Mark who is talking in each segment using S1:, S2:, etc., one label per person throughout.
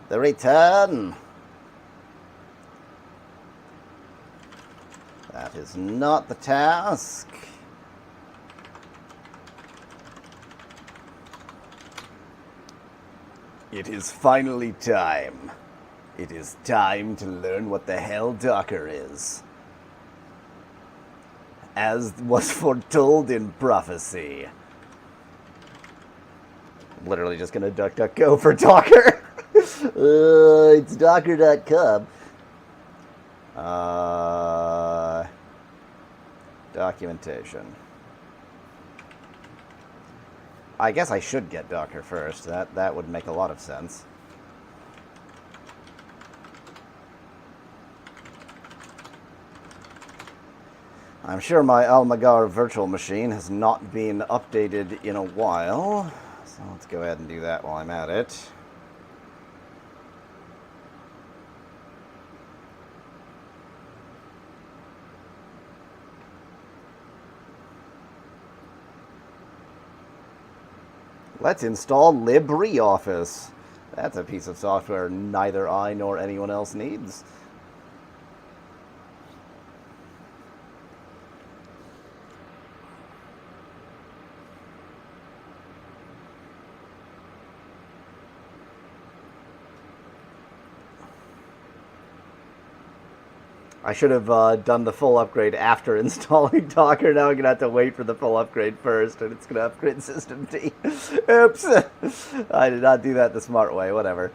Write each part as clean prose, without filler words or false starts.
S1: The return. That is not the task. It is finally time. It is time to learn what the hell Docker is. As was foretold in prophecy. I'm literally just gonna DuckDuckGo for Docker. It's docker.com. Documentation. I guess I should get Docker first. That would make a lot of sense. I'm sure my Almagar virtual machine has not been updated in a while. So let's go ahead and do that while I'm at it. Let's install LibreOffice. That's a piece of software neither I nor anyone else needs. I should have done the full upgrade after installing Docker. Now I'm going to have to wait for the full upgrade first, and it's going to upgrade System D. Oops. I did not do that the smart way. Whatever.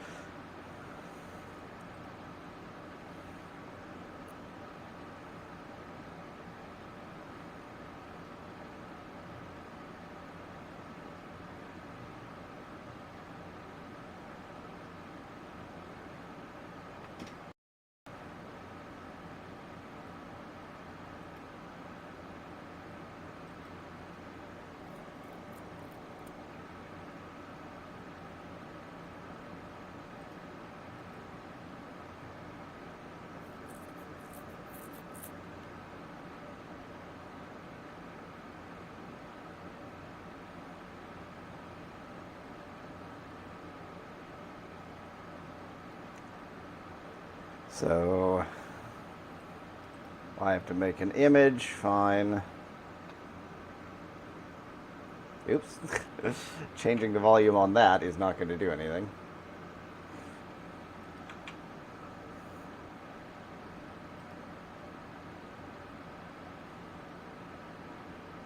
S1: So I have to make an image. Fine. Oops. Changing the volume on that is not going to do anything.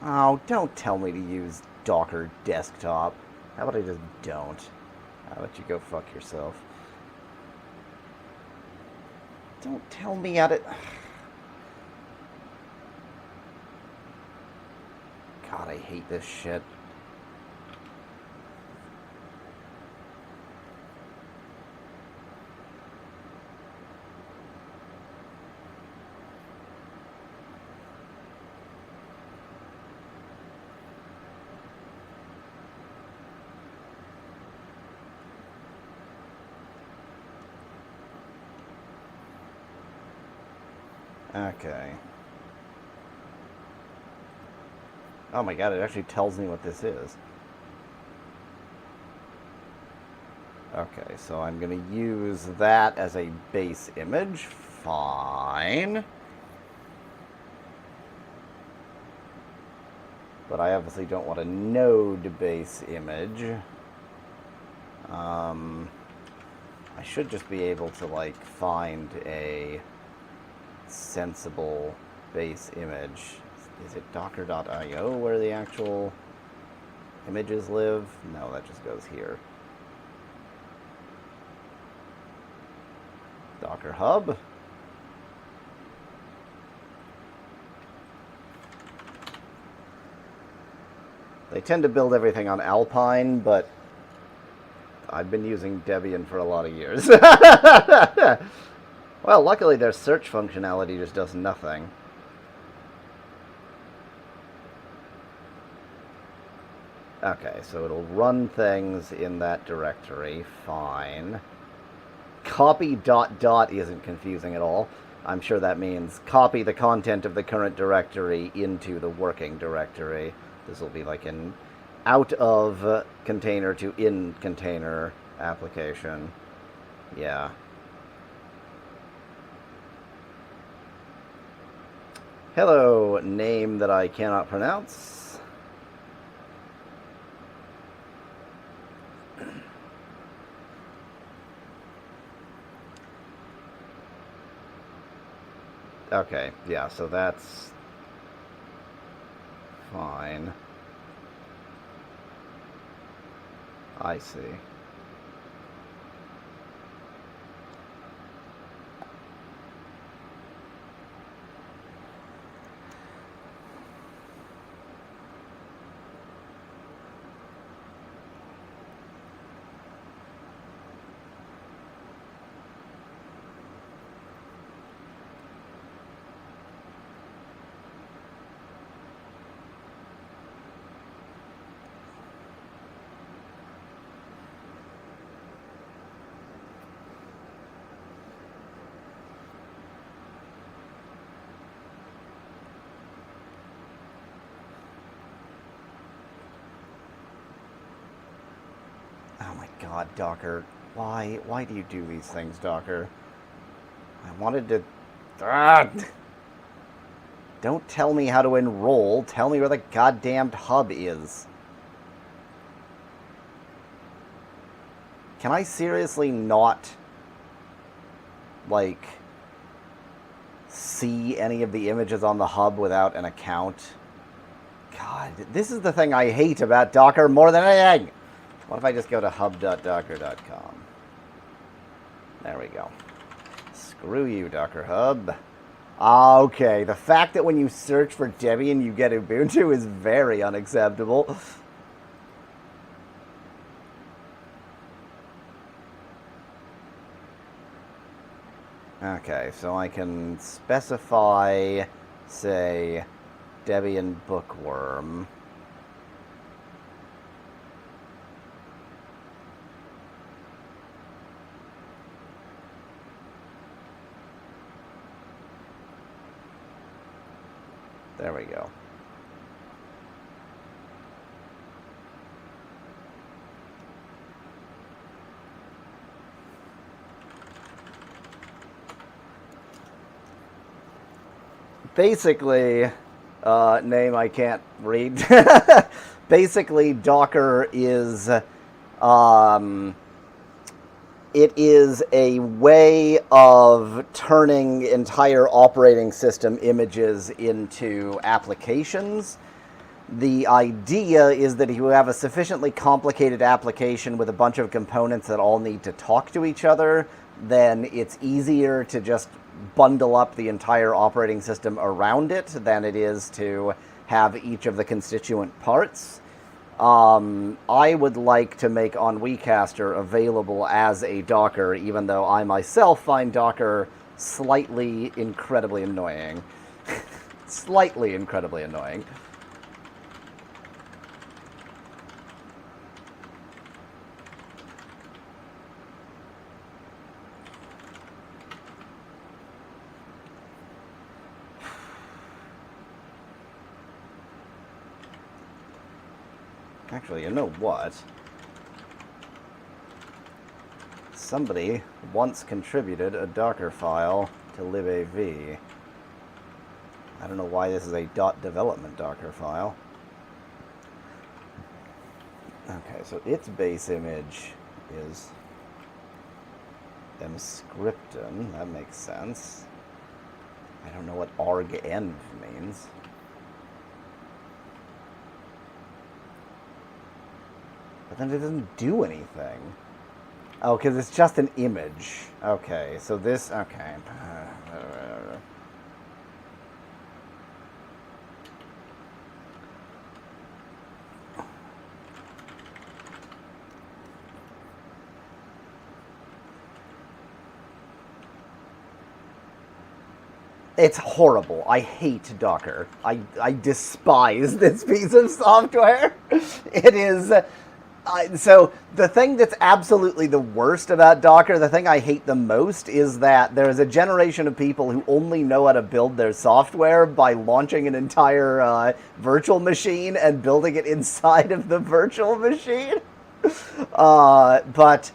S1: Oh, don't tell me to use Docker Desktop. How about I just don't? How about you go fuck yourself? Don't tell me how to... God, I hate this shit. Okay. Oh my god, it actually tells me what this is. Okay, so I'm going to use that as a base image. Fine. But I obviously don't want a node base image. I should just be able to, like, find a sensible base image. Is it docker.io where the actual images live? No, that just goes here. Docker Hub. They tend to build everything on Alpine, but I've been using Debian for a lot of years. Well, luckily their search functionality just does nothing. Okay, so it'll run things in that directory. Fine. Copy ... isn't confusing at all. I'm sure that means copy the content of the current directory into the working directory. This will be like an out of container to in container application. Yeah. Hello, name that I cannot pronounce. Okay, yeah, so that's fine. I see. Oh my god, Docker. Why do you do these things, Docker? I wanted to... Ah! Don't tell me how to enroll. Tell me where the goddamned hub is. Can I seriously not, like, see any of the images on the hub without an account? God, this is the thing I hate about Docker more than anything. What if I just go to hub.docker.com? There we go. Screw you, Docker Hub. Okay, the fact that when you search for Debian you get Ubuntu is very unacceptable. Okay, so I can specify, say, Debian Bookworm. There we go. Basically, name I can't read. Basically, Docker is, it is a way of turning entire operating system images into applications. The idea is that if you have a sufficiently complicated application with a bunch of components that all need to talk to each other, then it's easier to just bundle up the entire operating system around it than it is to have each of the constituent parts. I would like to make OnWeCaster available as a Docker, even though I myself find Docker slightly incredibly annoying. Slightly incredibly annoying. Actually, you know what? Somebody once contributed a Docker file to libav. I don't know why this is a .development Docker file. Okay, so its base image is emscripten. That makes sense. I don't know what argenv means. But then it doesn't do anything. Oh, because it's just an image. Okay, so this... Okay. It's horrible. I hate Docker. I despise this piece of software. It is... so the thing that's absolutely the worst about Docker, the thing I hate the most, is that there is a generation of people who only know how to build their software by launching an entire virtual machine and building it inside of the virtual machine. But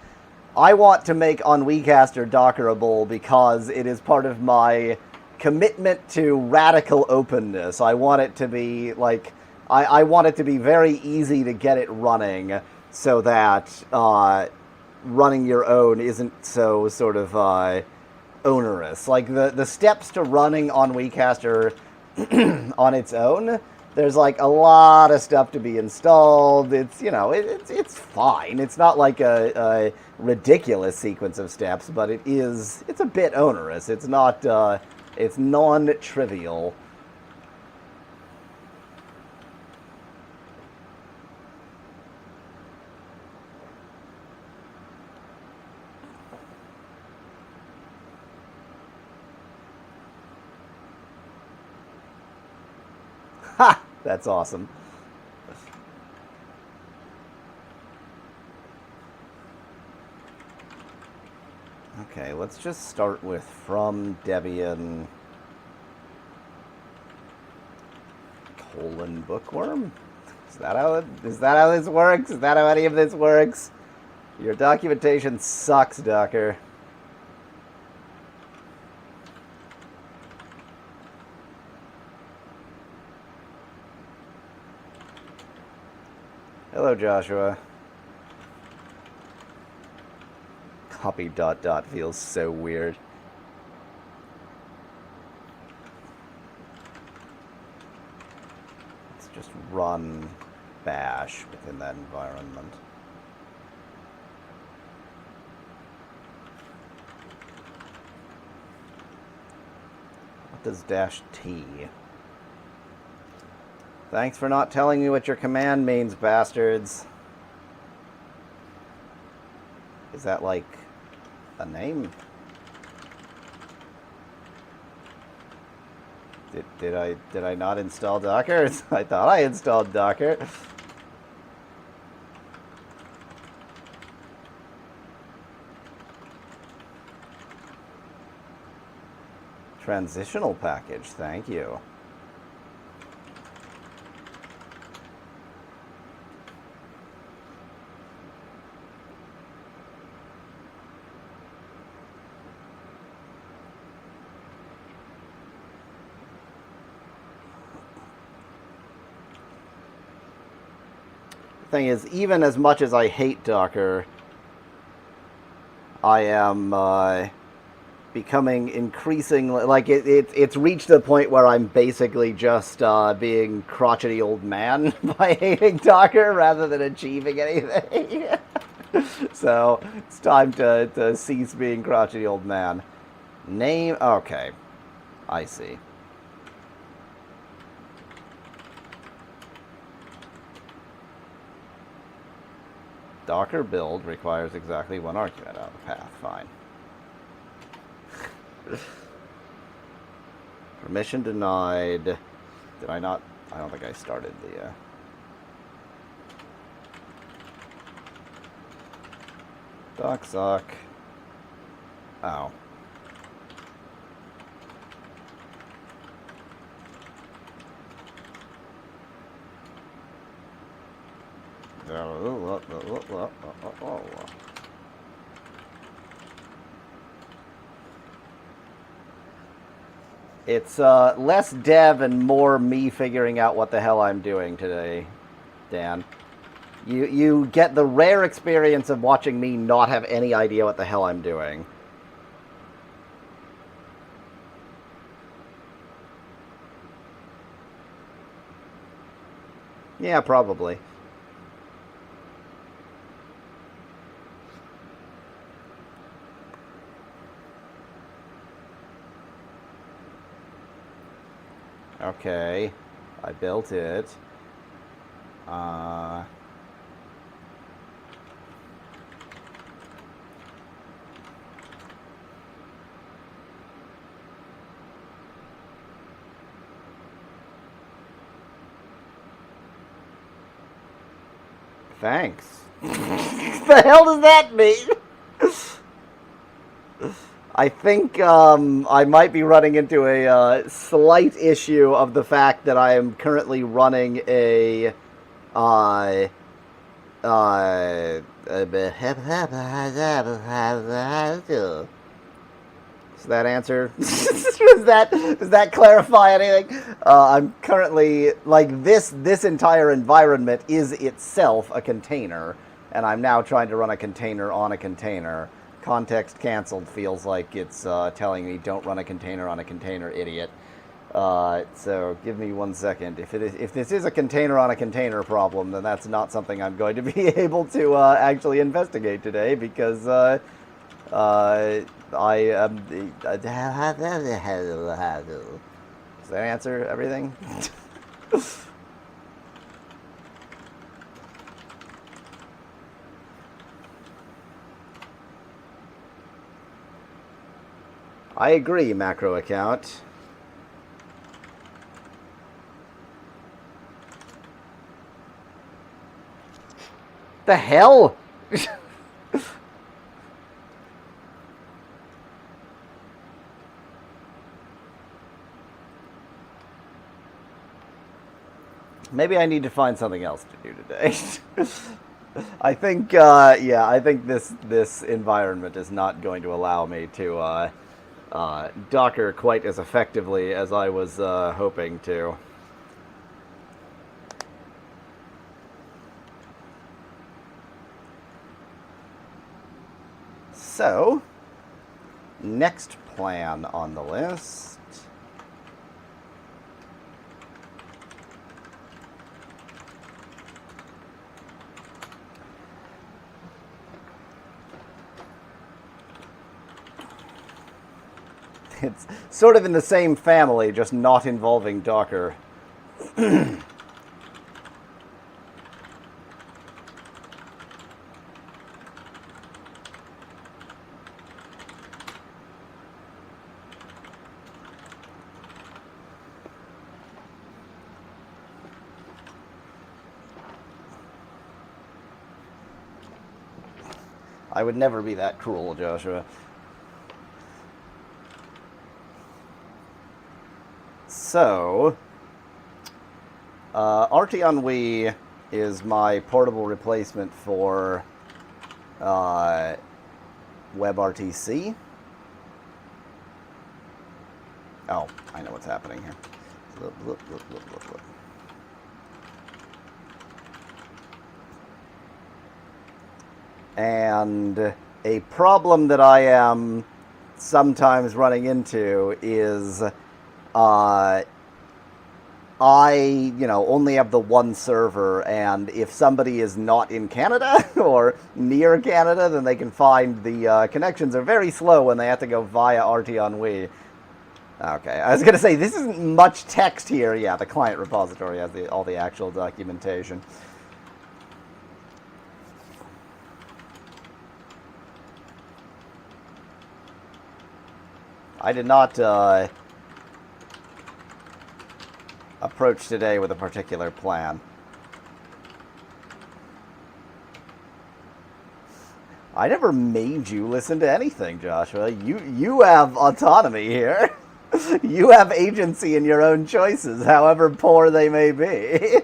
S1: I want to make OnWeCaster Dockerable because it is part of my commitment to radical openness. I want it to be like I want it to be very easy to get it running, so that running your own isn't so sort of onerous. Like the steps to running OnWeCaster on its own, there's like a lot of stuff to be installed. It's it's fine. It's not like a ridiculous sequence of steps, but it's a bit onerous. It's not it's non-trivial. Ha! That's awesome. Okay, let's just start with from Debian :bookworm. Is that how this works? Is that how any of this works? Your documentation sucks, Docker. Hello, Joshua. Copy ... feels so weird. Let's just run bash within that environment. What does -t? Thanks for not telling me what your command means, bastards. Is that like a name? Did I not install Docker? I thought I installed Docker. Transitional package, thank you. Thing is, even as much as I hate Docker, I am becoming increasingly like it's reached the point where I'm basically just being crotchety old man by hating Docker rather than achieving anything. So it's time to cease being crotchety old man. Name, okay, I see. Docker build requires exactly one argument out of the path. Fine. Permission denied. Did I not? I don't think I started the... docsoc. Oh. It's less dev and more me figuring out what the hell I'm doing today, Dan. You get the rare experience of watching me not have any idea what the hell I'm doing. Yeah, probably. Okay, I built it. Thanks. What the hell does that mean? I think I might be running into a slight issue of the fact that I am currently running a Does that answer? Does that clarify anything? I'm currently like this entire environment is itself a container, and I'm now trying to run a container on a container. Context canceled feels like it's telling me don't run a container on a container, idiot. So give me 1 second. If this is a container on a container problem, then that's not something I'm going to be able to actually investigate today because I am. Does that answer everything? I agree, macro account. The hell? Maybe I need to find something else to do today. I think, yeah, I think this environment is not going to allow me to Docker quite as effectively as I was hoping to. So, next plan on the list. It's sort of in the same family, just not involving Docker. I would never be that cruel, Joshua. So, Arteon is my portable replacement for WebRTC. Oh, I know what's happening here. Look. And a problem that I am sometimes running into is I, only have the one server, and if somebody is not in Canada or near Canada, then they can find the connections are very slow when they have to go via Arteon. Okay, I was going to say, this isn't much text here. Yeah, the client repository has all the actual documentation. I did not approach today with a particular plan. I never made you listen to anything, Joshua. You have autonomy here. You have agency in your own choices, however poor they may be.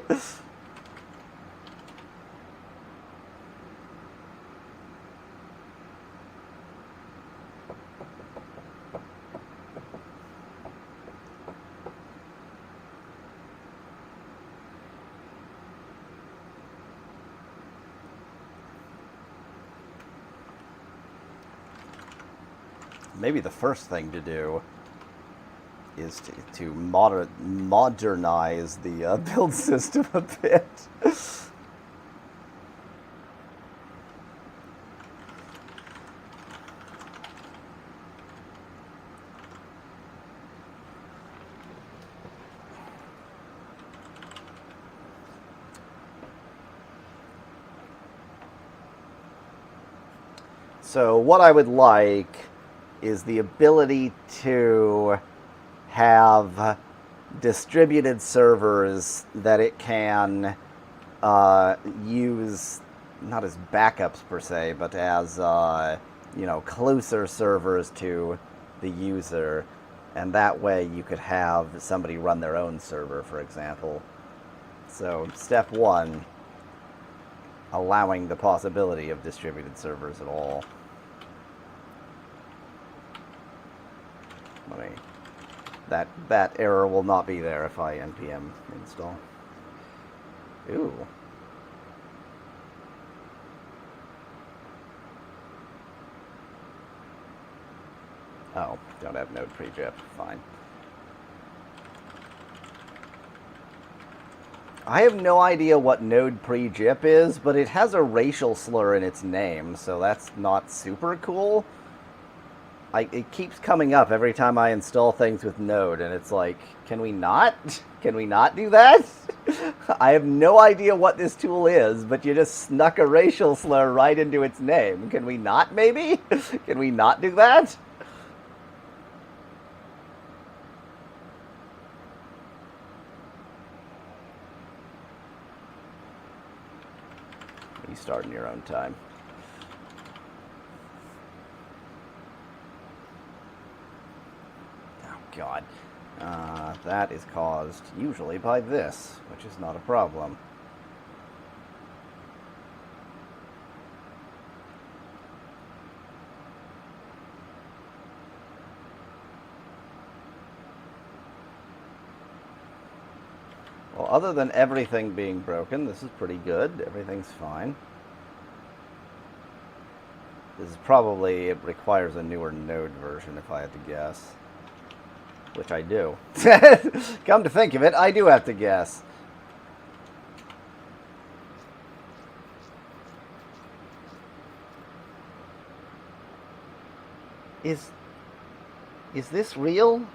S1: Maybe the first thing to do is to modernize the build system a bit. So what I would like is the ability to have distributed servers that it can use, not as backups per se, but as closer servers to the user, and that way you could have somebody run their own server, for example. So step one allowing the possibility of distributed servers at all. Let me... That error will not be there if I npm install. Ooh. Oh, don't have node pre-jip. Fine. I have no idea what node pre-jip is, but it has a racial slur in its name, so that's not super cool. It keeps coming up every time I install things with Node, and it's like, can we not? Can we not do that? I have no idea what this tool is, but you just snuck a racial slur right into its name. Can we not, maybe? Can we not do that? You start in your own time. God. That is caused usually by this, which is not a problem. Well, other than everything being broken, this is pretty good. Everything's fine. This is probably, it requires a newer Node version if I had to guess. Which I do. Come to think of it, I do have to guess. Is this real?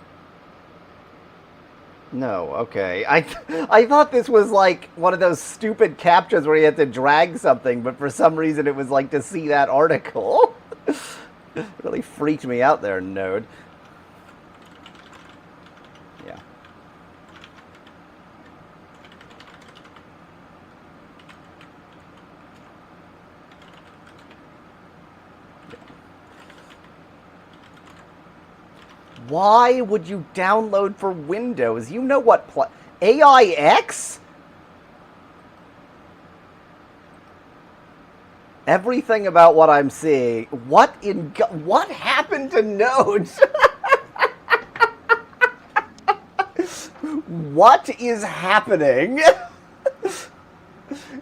S1: No, okay. I thought this was like one of those stupid captchas where you had to drag something, but for some reason it was like to see that article. Really freaked me out there, Node. Yeah. Why would you download for Windows? You know what AIX? Everything about what I'm seeing. What happened to Node? What is happening?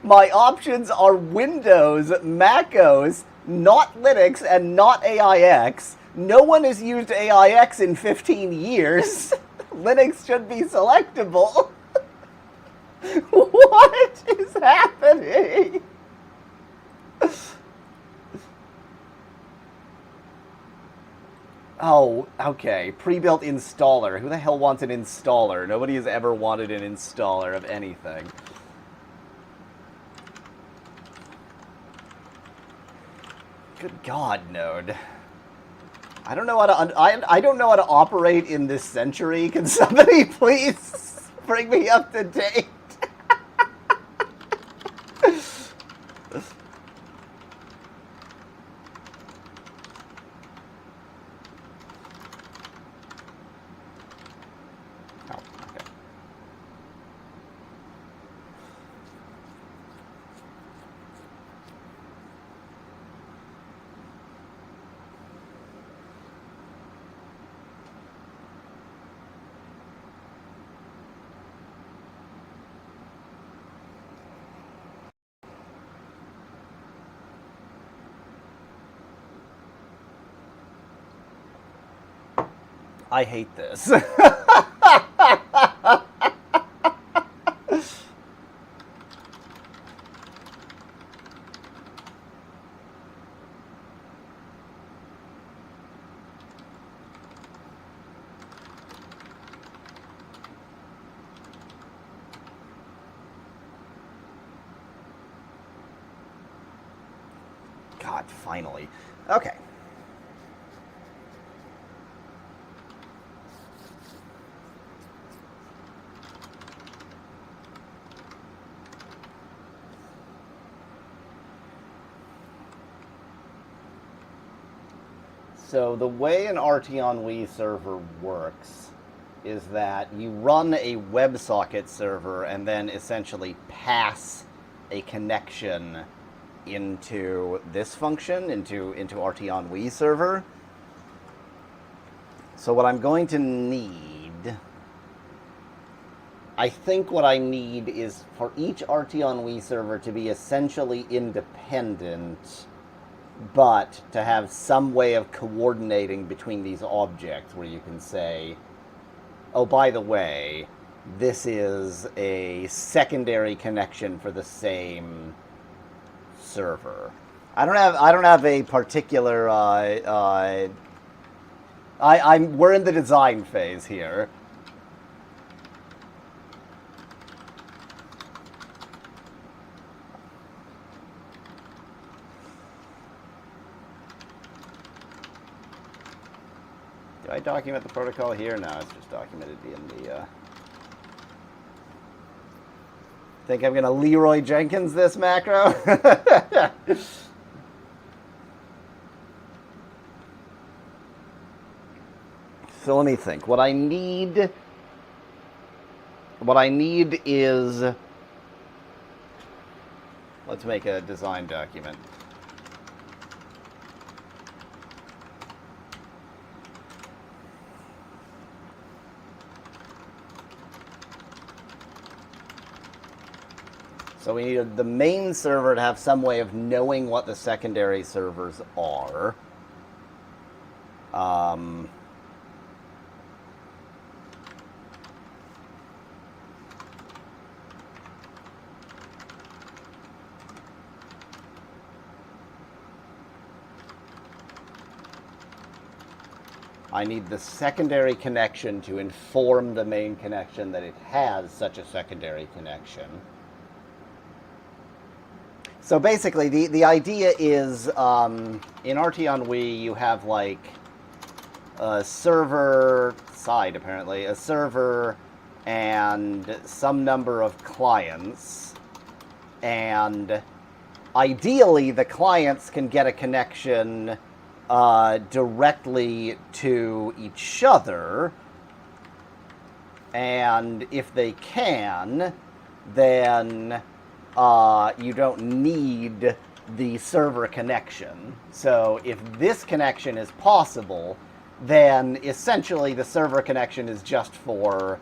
S1: My options are Windows, MacOS, not Linux, and not AIX. No one has used AIX in 15 years. Linux should be selectable. What is happening? Oh, okay. Pre-built installer. Who the hell wants an installer? Nobody has ever wanted an installer of anything. Good God, Node. I don't know how to I don't know how to operate in this century. Can somebody please bring me up to date? I hate this. God, finally. Okay. So the way an RTONWE server works is that you run a WebSocket server and then essentially pass a connection into this function, into RT-on-We server. So what I'm going to need, I think what I need is for each RT-on-We server to be essentially independent, but to have some way of coordinating between these objects where you can say, oh, by the way, this is a secondary connection for the same server. I don't have a particular. We're in the design phase here. Do I document the protocol here? No, it's just documented in the. Think I'm gonna Leroy Jenkins this macro? So let me think. What I need is, let's make a design document. So we need the main server to have some way of knowing what the secondary servers are. I need the secondary connection to inform the main connection that it has such a secondary connection. So basically, the idea is, in RT-on-We, you have like a server side, apparently, a server and some number of clients. And ideally, the clients can get a connection directly to each other. And if they can, then you don't need the server connection. So if this connection is possible, then essentially the server connection is just for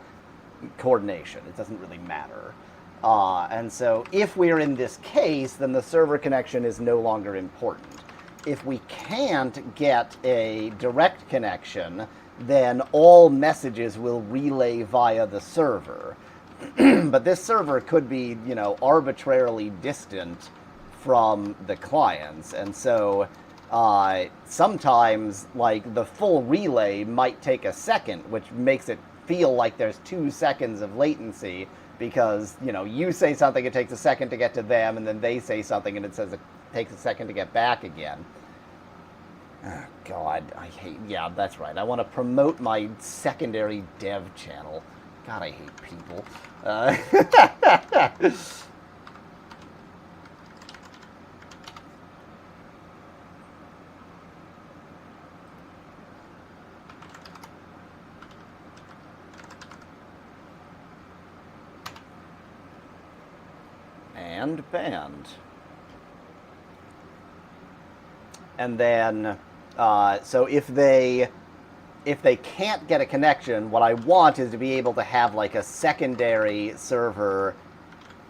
S1: coordination. It doesn't really matter. And so if we're in this case, then the server connection is no longer important. If we can't get a direct connection, then all messages will relay via the server. But this server could be, arbitrarily distant from the clients. And so sometimes, like, the full relay might take a second, which makes it feel like there's 2 seconds of latency because, you say something, it takes a second to get to them, and then they say something, and it says it takes a second to get back again. Oh, God, yeah, that's right. I want to promote my secondary dev channel. God, I hate people. And band. And then, so if they can't get a connection, what I want is to be able to have like a secondary server.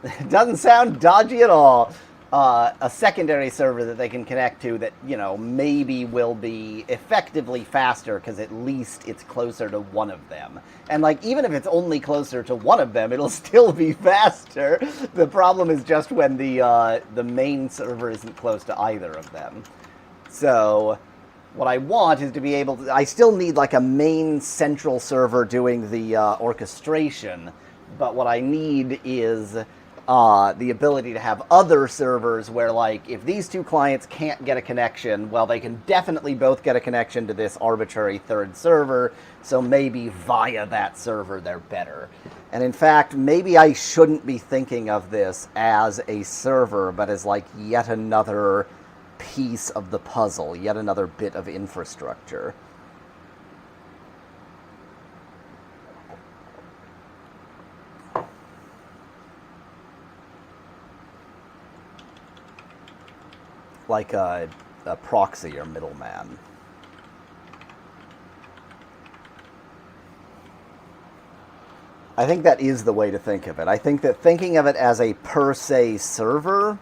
S1: It doesn't sound dodgy at all. A secondary server that they can connect to that, maybe will be effectively faster because at least it's closer to one of them. And like, even if it's only closer to one of them, it'll still be faster. The problem is just when the main server isn't close to either of them. So what I want is to be able to, I still need like a main central server doing the orchestration, but what I need is the ability to have other servers where, like, if these two clients can't get a connection, well, they can definitely both get a connection to this arbitrary third server, so maybe via that server they're better. And in fact, maybe I shouldn't be thinking of this as a server, but as like yet another piece of the puzzle, yet another bit of infrastructure. like a proxy or middleman. I think that is the way to think of it. I think that thinking of it as a per se server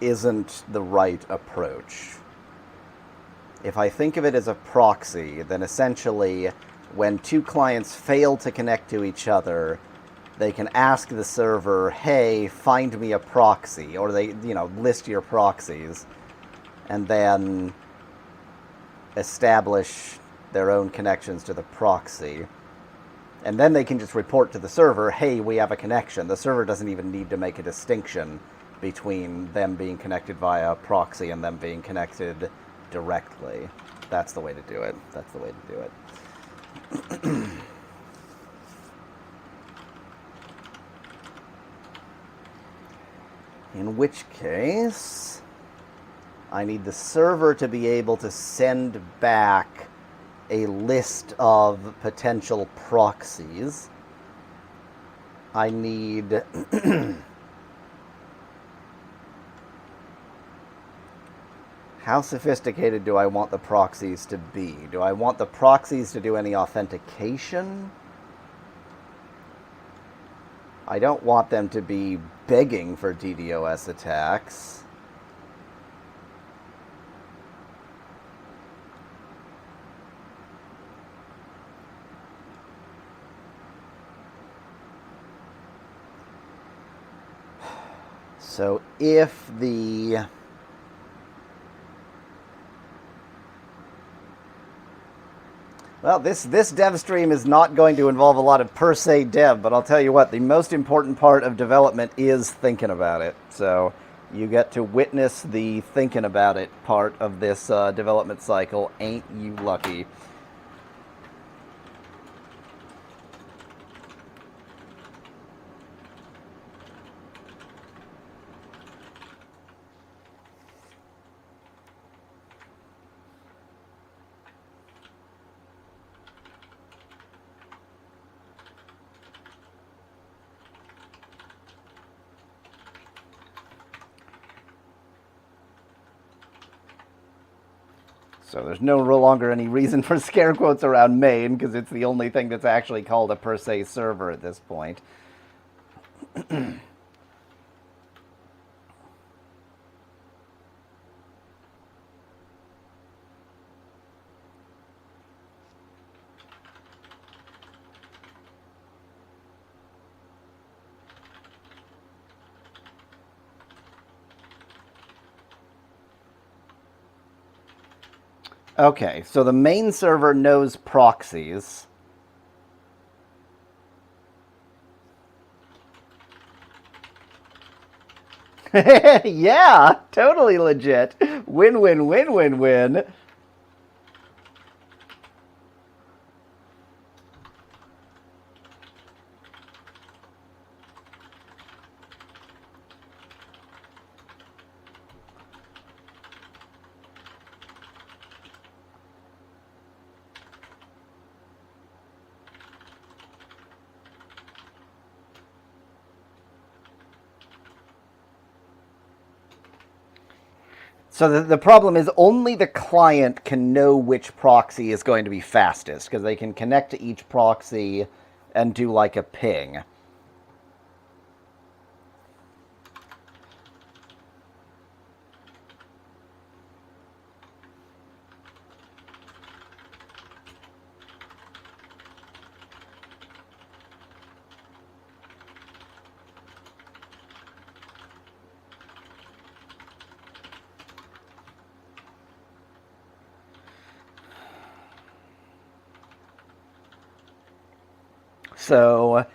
S1: isn't the right approach. If I think of it as a proxy, then essentially when two clients fail to connect to each other, they can ask the server, hey, find me a proxy, or they, list your proxies, and then establish their own connections to the proxy. And then they can just report to the server, hey, we have a connection. The server doesn't even need to make a distinction between them being connected via proxy and them being connected directly. That's the way to do it. That's the way to do it. In which case, I need the server to be able to send back a list of potential proxies. I need how sophisticated do I want the proxies to be? Do I want the proxies to do any authentication? I don't want them to be begging for DDoS attacks. So if the well, this dev stream is not going to involve a lot of per se dev, but I'll tell you what, the most important part of development is thinking about it. So you get to witness the thinking about it part of this development cycle. Ain't you lucky? So there's no longer any reason for scare quotes around main, because it's the only thing that's actually called a per se server at this point. Okay, so the main server knows proxies. Yeah, totally legit. Win, win, win, win, win. So the problem is only the client can know which proxy is going to be fastest, because they can connect to each proxy and do like a ping. So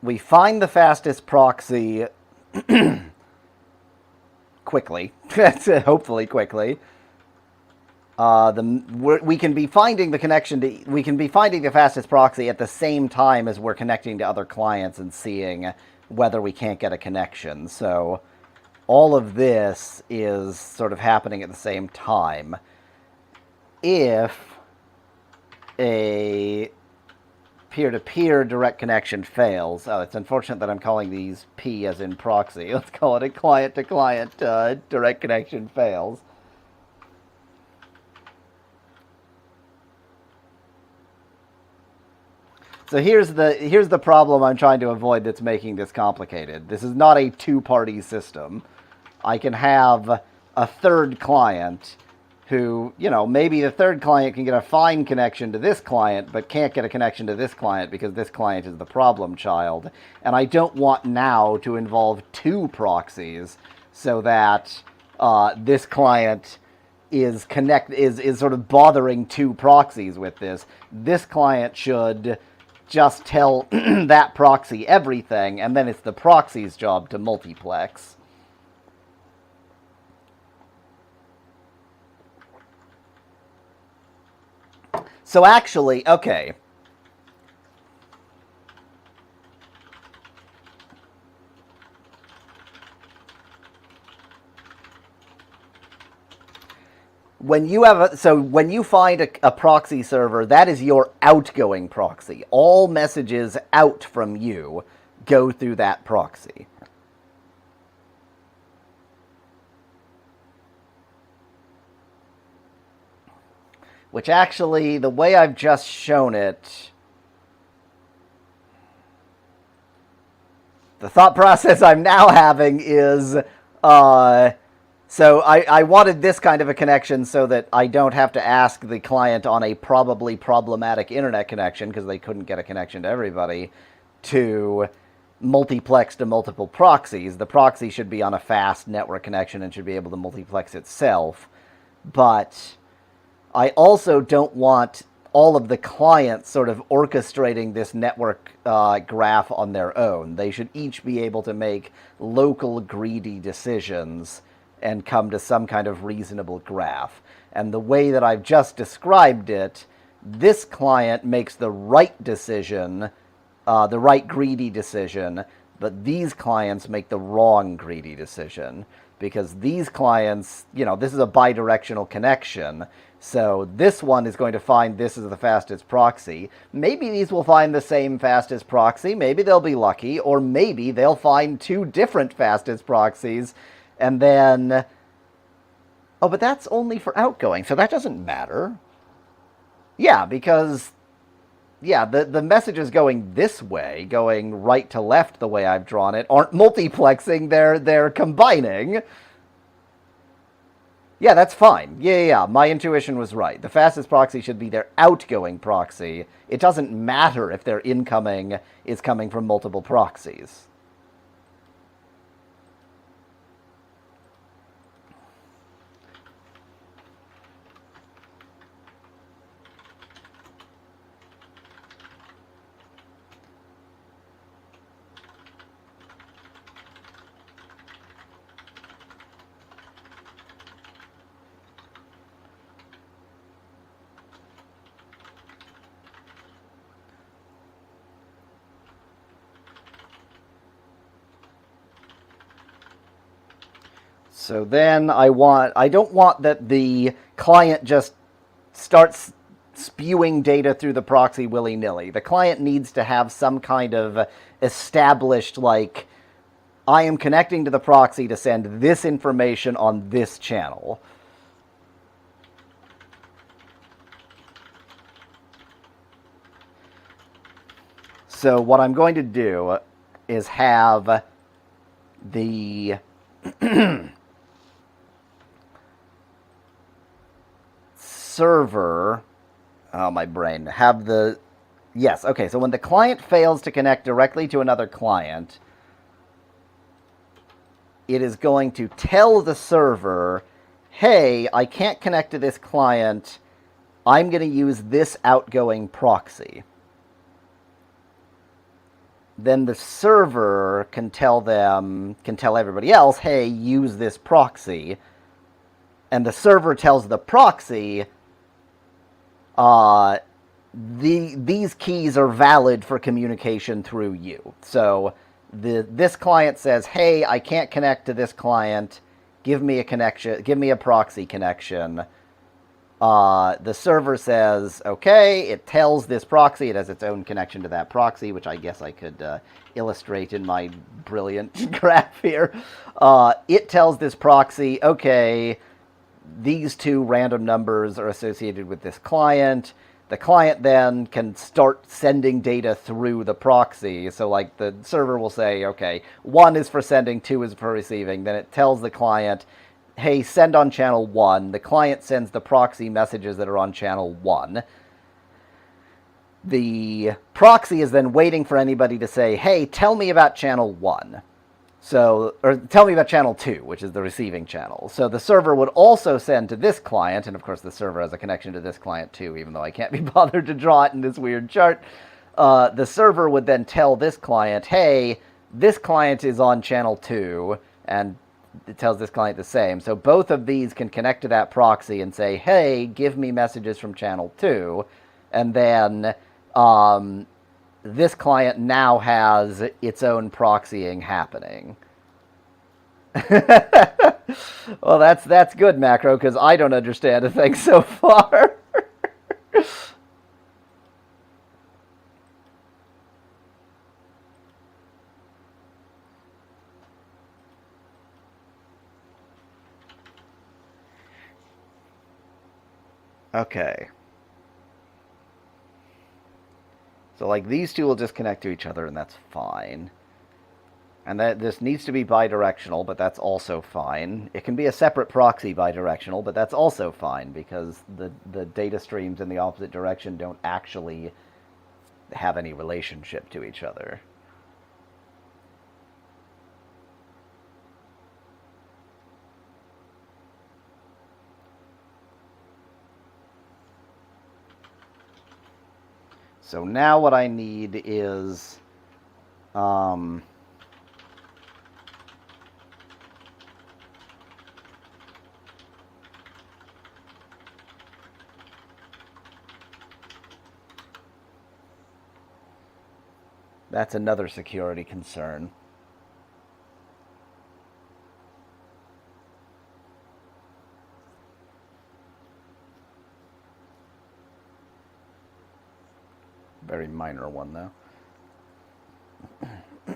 S1: we find the fastest proxy quickly, hopefully quickly. We can be finding the connection to, we can be finding the fastest proxy at the same time as we're connecting to other clients and seeing whether we can't get a connection. So all of this is sort of happening at the same time. If a peer-to-peer direct connection fails. Oh, it's unfortunate that I'm calling these P as in proxy. Let's call it a client-to-client direct connection fails. So here's the problem I'm trying to avoid that's making this complicated. This is not a two-party system. I can have a third client who, maybe the third client can get a fine connection to this client, but can't get a connection to this client because this client is the problem child. And I don't want now to involve two proxies so that this client is sort of bothering two proxies with this. This client should just tell that proxy everything, and then it's the proxy's job to multiplex. So actually, okay. When you find a proxy server, that is your outgoing proxy. All messages out from you go through that proxy. Which actually, the way I've just shown it, the thought process I'm now having is, so I wanted this kind of a connection so that I don't have to ask the client on a probably problematic internet connection, because they couldn't get a connection to everybody, to multiplex to multiple proxies. The proxy should be on a fast network connection and should be able to multiplex itself. But I also don't want all of the clients sort of orchestrating this network graph on their own. They should each be able to make local greedy decisions and come to some kind of reasonable graph. And the way that I've just described it, this client makes the right decision, the right greedy decision, but these clients make the wrong greedy decision. Because these clients, this is a bidirectional connection. So this one is going to find this is the fastest proxy. Maybe these will find the same fastest proxy. Maybe they'll be lucky. Or maybe they'll find two different fastest proxies. And then, oh, but that's only for outgoing. So that doesn't matter. Yeah, because, yeah, the messages going this way, going right to left the way I've drawn it, aren't multiplexing. They're combining. Yeah, that's fine. Yeah, my intuition was right. The fastest proxy should be their outgoing proxy. It doesn't matter if their incoming is coming from multiple proxies. So then I don't want that the client just starts spewing data through the proxy willy-nilly. The client needs to have some kind of established, like, I am connecting to the proxy to send this information on this channel. So what I'm going to do is have the server, oh, my brain, have the, yes, okay, so when the client fails to connect directly to another client, it is going to tell the server, hey, I can't connect to this client, I'm going to use this outgoing proxy. Then the server can tell everybody else, hey, use this proxy. And the server tells the proxy, these keys are valid for communication through you. So this client says, hey, I can't connect to this client. Give me a connection. Give me a proxy connection. The server says, okay, it tells this proxy, it has its own connection to that proxy, which I guess I could illustrate in my brilliant graph here. It tells this proxy, okay, these two random numbers are associated with this client. The client then can start sending data through the proxy. So like the server will say, okay, 1 is for sending, 2 is for receiving. Then it tells the client, hey, send on channel 1. The client sends the proxy messages that are on channel 1. The proxy is then waiting for anybody to say, hey, tell me about channel 1. So, or tell me about channel 2, which is the receiving channel. So the server would also send to this client, and of course the server has a connection to this client too, even though I can't be bothered to draw it in this weird chart. The server would then tell this client, hey, this client is on channel 2, and it tells this client the same. So both of these can connect to that proxy and say, hey, give me messages from channel 2. And then this client now has its own proxying happening. Well, that's good, Macro, because I don't understand a thing so far. Okay. So, like, these two will just connect to each other, and that's fine. And that this needs to be bidirectional, but that's also fine. It can be a separate proxy bidirectional, but that's also fine, because the data streams in the opposite direction don't actually have any relationship to each other. So now what I need is that's another security concern. Very minor one, though.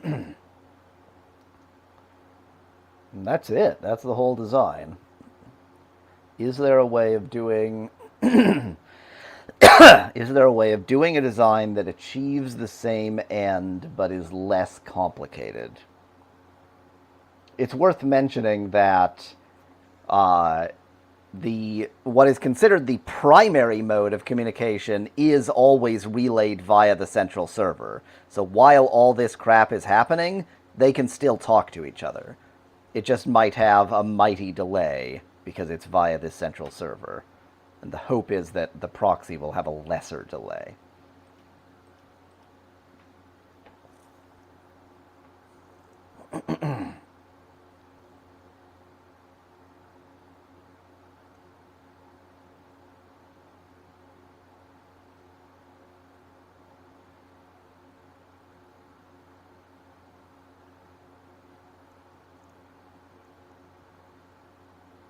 S1: And that's it. That's the whole design. Is there a way of doing... Is there a way of doing a design that achieves the same end but is less complicated? It's worth mentioning that what is considered the primary mode of communication is always relayed via the central server. So while all this crap is happening, they can still talk to each other. It just might have a mighty delay because it's via this central server. And the hope is that the proxy will have a lesser delay.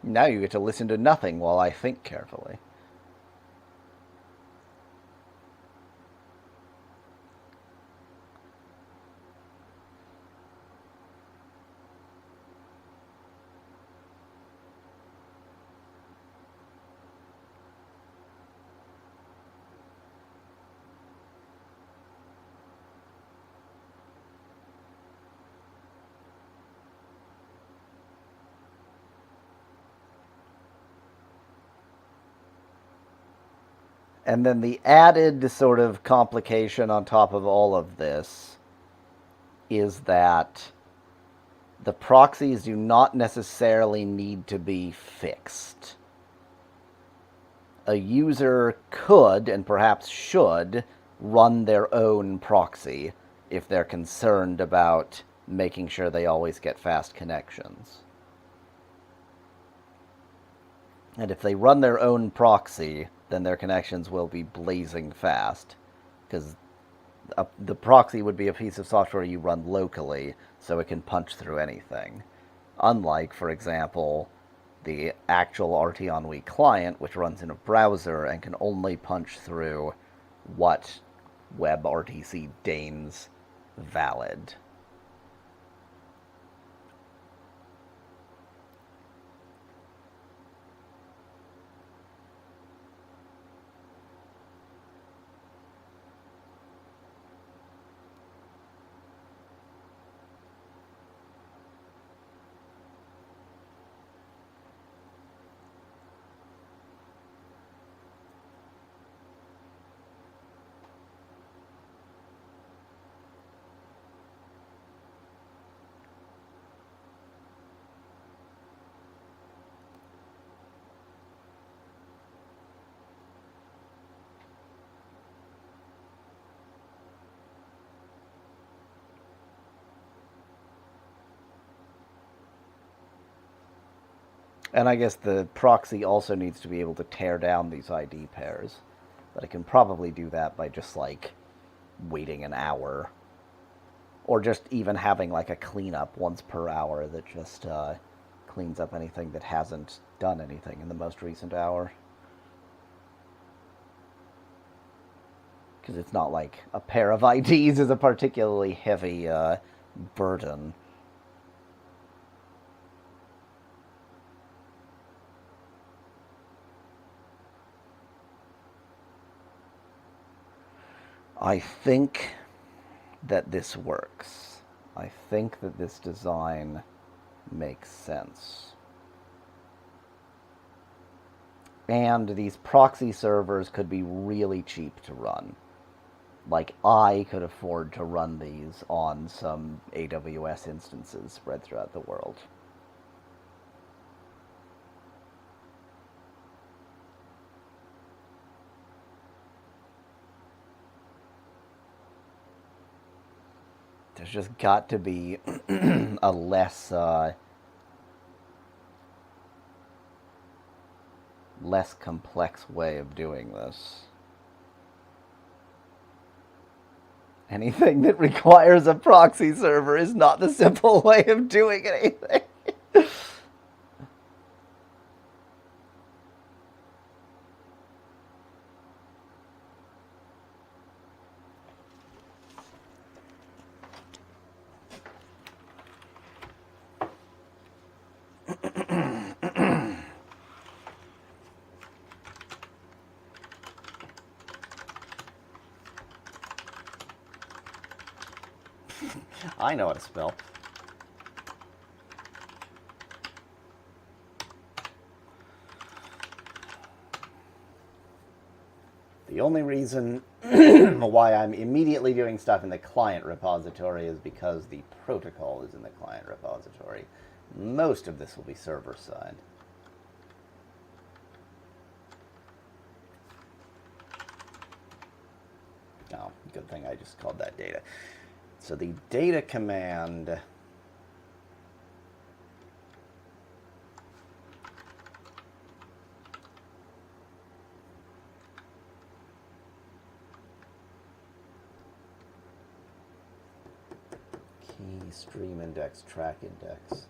S1: Now you get to listen to nothing while I think carefully. And then the added sort of complication on top of all of this is that the proxies do not necessarily need to be fixed. A user could, and perhaps should, run their own proxy if they're concerned about making sure they always get fast connections. And if they run their own proxy, then their connections will be blazing fast, because the proxy would be a piece of software you run locally, so it can punch through anything. Unlike, for example, the actual RT Ennui client, which runs in a browser and can only punch through what WebRTC deigns valid. And I guess the proxy also needs to be able to tear down these ID pairs. But it can probably do that by just, like, waiting an hour. Or just even having, like, a cleanup once per hour that just cleans up anything that hasn't done anything in the most recent hour. Because it's not like a pair of IDs is a particularly heavy burden. I think that this works. I think that this design makes sense. And these proxy servers could be really cheap to run. Like, I could afford to run these on some AWS instances spread throughout the world. There's just got to be a less complex way of doing this. Anything that requires a proxy server is not the simple way of doing anything. I know how to spell. The only reason why I'm immediately doing stuff in the client repository is because the protocol is in the client repository. Most of this will be server-side. Oh, good thing I just called that data. So the data command key stream index track index.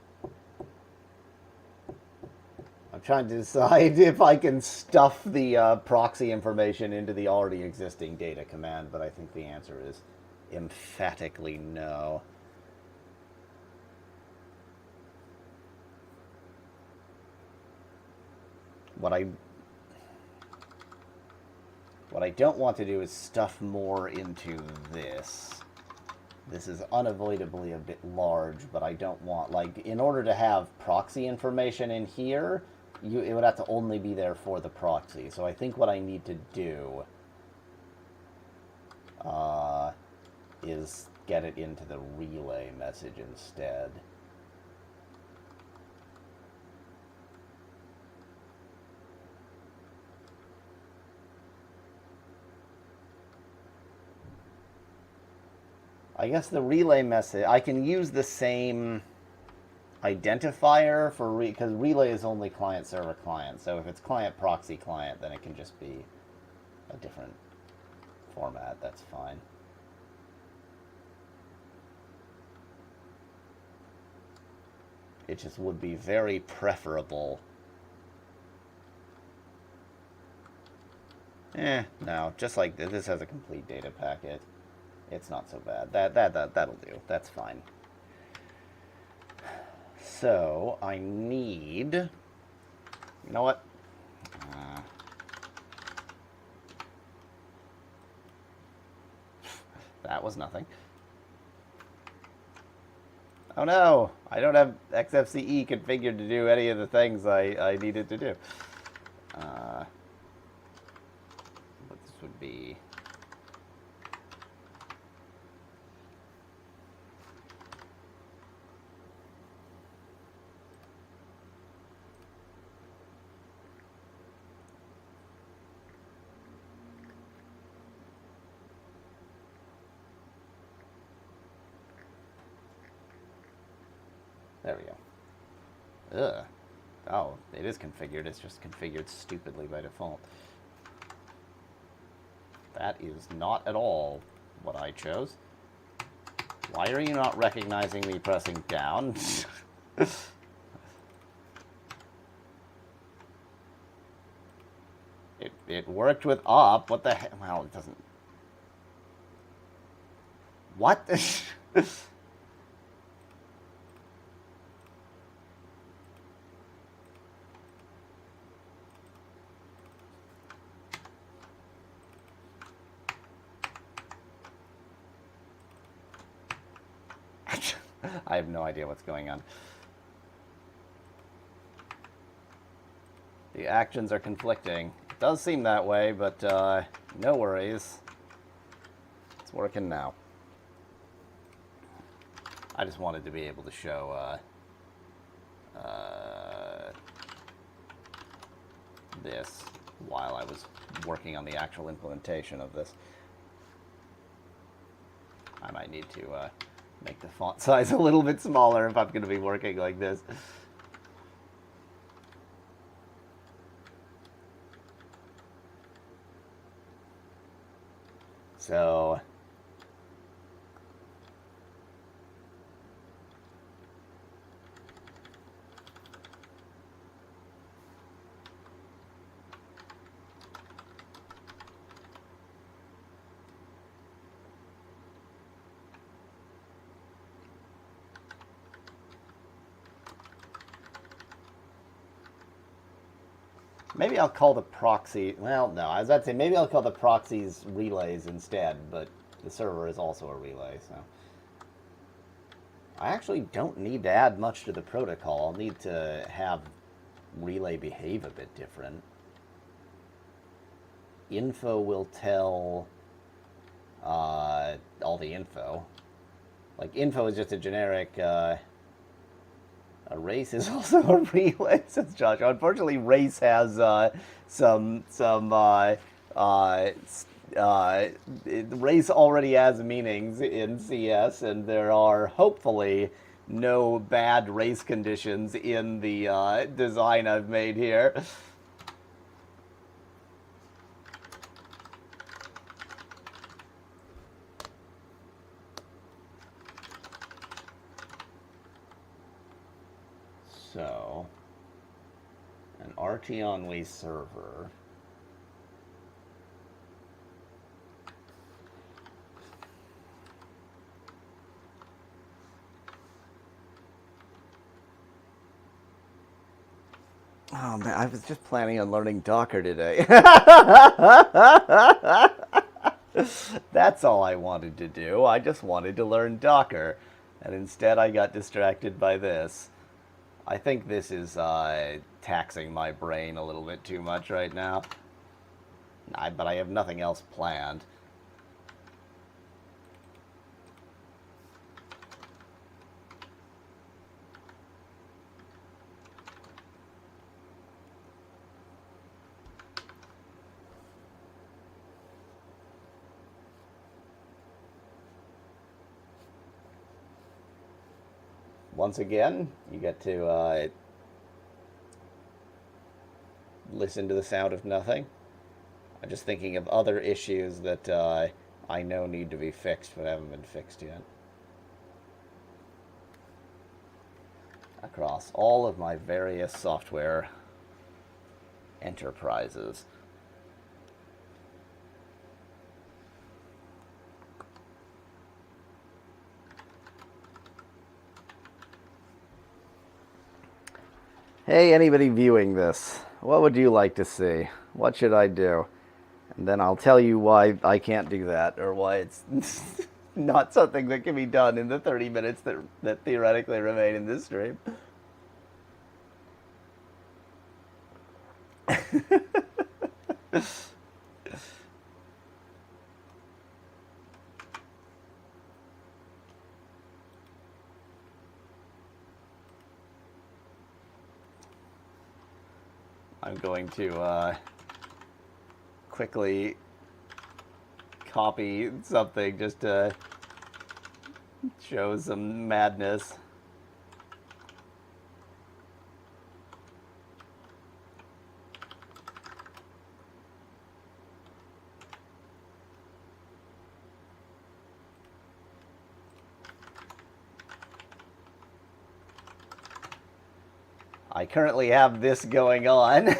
S1: I'm trying to decide if I can stuff the proxy information into the already existing data command, but I think the answer is emphatically no. What I don't want to do is stuff more into this. This is unavoidably a bit large, but I don't want, like, in order to have proxy information in here, it would have to only be there for the proxy. So I think what I need to do is get it into the relay message instead. I guess the relay message, I can use the same identifier for because relay is only client server client. So if it's client proxy client, then it can just be a different format. That's fine. It just would be very preferable No, just like this has a complete data packet. It's not so bad. That'll do. That's fine. So, I need... You know what? That was nothing. Oh no! I don't have XFCE configured to do any of the things I needed to do. What this would be... There we go. Ugh. Oh, it is configured. It's just configured stupidly by default. That is not at all what I chose. Why are you not recognizing me pressing down? It worked with up. What the heck? Well, it doesn't... What? I have no idea what's going on. The actions are conflicting. It does seem that way, but no worries. It's working now. I just wanted to be able to show this while I was working on the actual implementation of this. I might need to make the font size a little bit smaller if I'm going to be working like this. So... maybe I'll call the proxy... Well, no, I was about to say, maybe I'll call the proxies relays instead, but the server is also a relay, so... I actually don't need to add much to the protocol. I'll need to have relay behave a bit different. Info will tell all the info. Like, info is just a generic... A race is also a relay, says Josh. Unfortunately, race has race already has meanings in CS, and there are hopefully no bad race conditions in the design I've made here. So, an RT-only server. Oh man, I was just planning on learning Docker today. That's all I wanted to do. I just wanted to learn Docker. And instead I got distracted by this. I think this is taxing my brain a little bit too much right now. But I have nothing else planned. Once again, you get to listen to the sound of nothing. I'm just thinking of other issues that I know need to be fixed but haven't been fixed yet. Across all of my various software enterprises. Hey, anybody viewing this, what would you like to see? What should I do? And then I'll tell you why I can't do that, or why it's not something that can be done in the 30 minutes that theoretically remain in this stream. I'm going to quickly copy something just to show some madness. I currently have this going on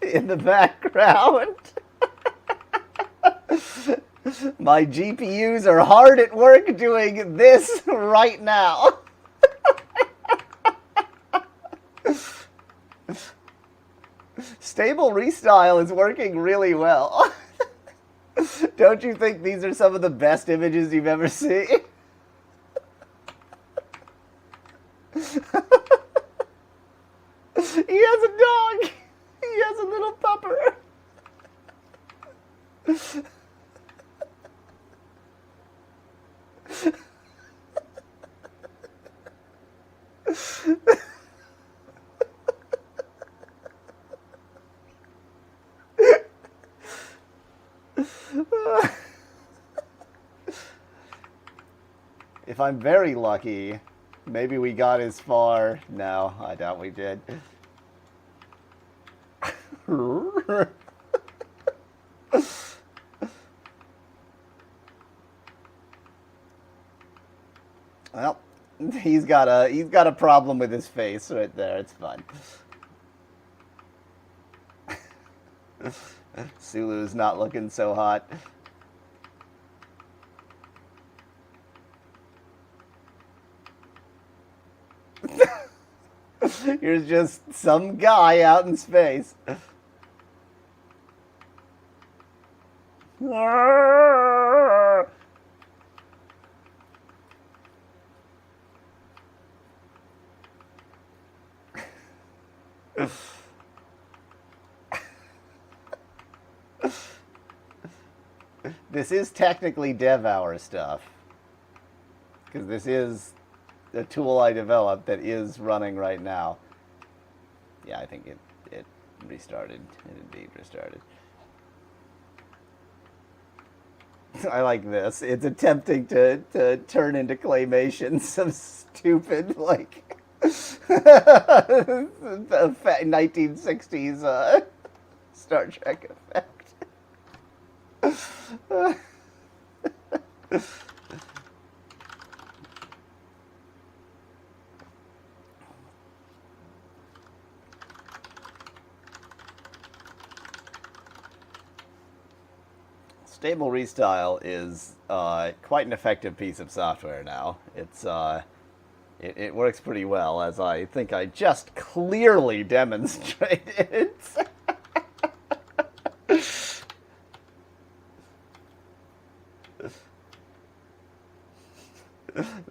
S1: in the background. My GPUs are hard at work doing this right now. Stable Restyle is working really well. Don't you think these are some of the best images you've ever seen? He has a dog. He has a little pupper. If I'm very lucky, maybe we got as far. No, I doubt we did. Well, he's got a problem with his face right there. It's fine. Sulu's not looking so hot. Here's just some guy out in space. This is technically DevHour stuff, because this is a tool I developed that is running right now. Yeah, I think it restarted. It indeed restarted. I like this. It's attempting to turn into claymation some stupid, like, 1960s Star Trek effect. Stable Restyle is quite an effective piece of software now. It works pretty well, as I think I just clearly demonstrated.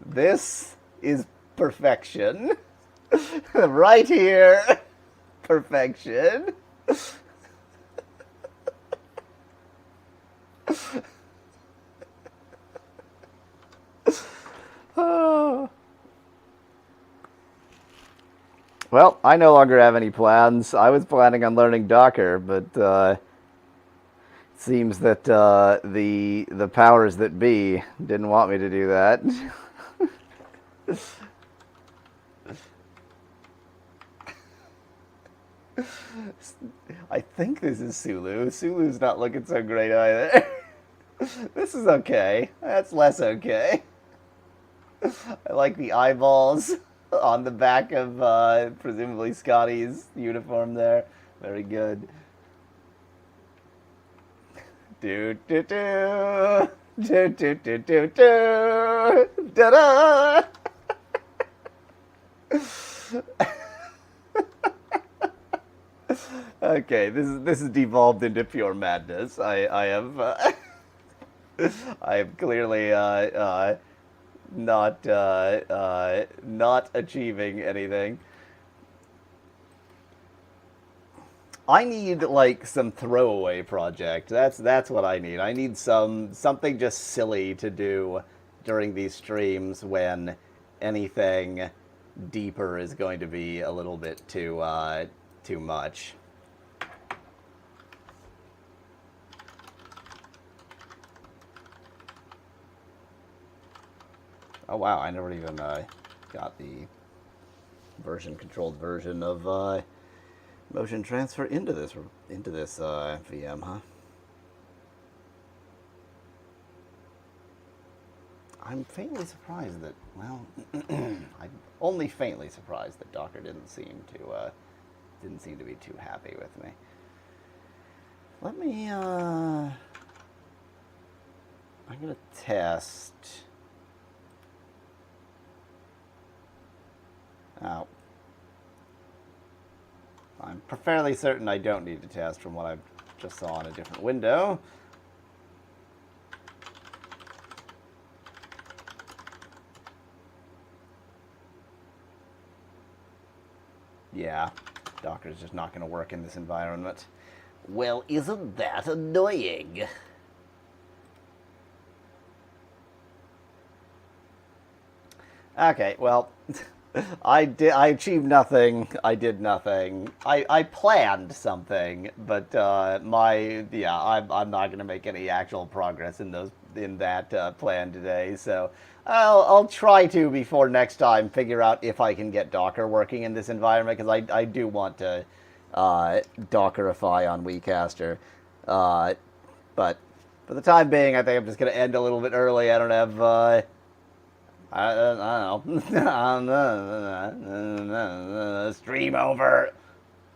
S1: This is perfection. Right here. Perfection. Well, I no longer have any plans. I was planning on learning Docker, but it seems that the powers that be didn't want me to do that. I think this is Sulu. Sulu's not looking so great either. This is okay. That's less okay. I like the eyeballs on the back of presumably Scotty's uniform there. Very good. Do do do do do do do do da da. Okay, this is devolved into pure madness. I have I am clearly not achieving anything. I need like some throwaway project. That's what I need. I need something just silly to do during these streams when anything deeper is going to be a little bit too much. Oh wow, I never even got the controlled version of motion transfer into this VM, huh? I'm faintly surprised that, well, I'm only faintly surprised that Docker didn't seem to be too happy with me. Let me I'm gonna test. Oh. I'm fairly certain I don't need to test from what I just saw in a different window. Yeah, Docker's just not going to work in this environment. Well, isn't that annoying? Okay, well, I achieved nothing. I did nothing. I planned something, but I'm not going to make any actual progress in that plan today. So I'll try to before next time figure out if I can get Docker working in this environment, because I do want to Dockerify on WeCaster. But for the time being, I think I'm just going to end a little bit early. I don't have. I don't know. Stream over.